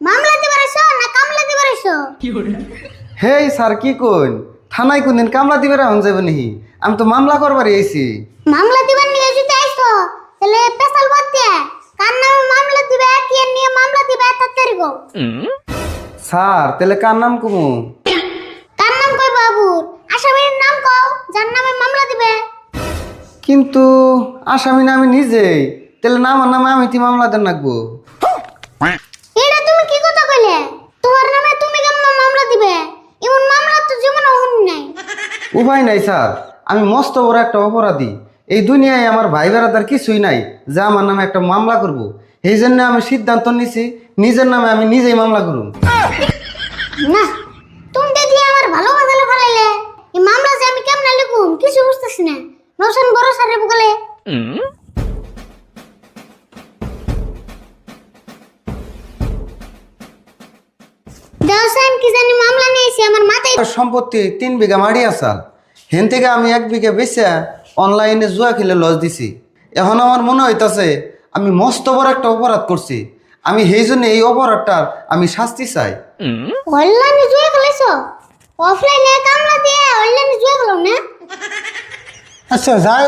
মামলা দিবার আইছো না কামলা দিবার আইছো? হেই স্যার কি কইন থানায় কোনদিন কামলা দিবে রাখুন যাবে নাহি আমি তো মামলা করবার আইছি। মামলা দিবার নিয়ে যদি আইছো তাহলে পেশাল বাদ দে, কার নামে মামলা দিবে কি নিয়ে মামলা দিবে তাড়াতাড়ি গো। স্যার তাহলে কার নাম কমু? কার নাম কই বাবুর, আসামির নাম কও যার নামে মামলা দিবে। কিন্তু আসামি না আমি নিজেই, তাহলে না আমার নামে আমি তি মামলা দেন রাখবো। এটা তুমি কি কথা কইলে? তোমার নামে তুমি কেমন মামলা দিবে? এমন মামলা তো জীবনে হন নাই। উপায় নাই স্যার, আমি মস্ত বড় একটা অপরাধী। এই দুনিয়ায় আমার ভাই বেড়াদার কিছুই নাই যে আমার নামে একটা মামলা করব। এই জন্য আমি সিদ্ধান্ত নিছি নিজের নামে আমি নিজেই মামলা করব। না, তুমি যদি আমার ভালো বাদালে ফেলাইলে এই মামলা যে আমি কেমনে লিখুম কিছু বুঝতেছি না। নৌসান বড় সারে বলে দেওসান কি জানি মামলা নিয়েছি আমার মাথায়। সম্পত্তি 3 বিঘা মাড়ি আসাল, হেন থেকে আমি 1 বিঘা বেচা অনলাইনে জুয়া খেলে লস দিছি। এখন আমার মনে হইতাছে আমি মস্ত বড় একটা অপরাধ করছি। আমি সেই জন্য এই অপরাধটার আমি শাস্তি চাই। অনলাইনে জুয়া খেলেছো? অফলাইনে কামলা দিয়ে অনলাইনে জুয়া খেলো না? আচ্ছা যাই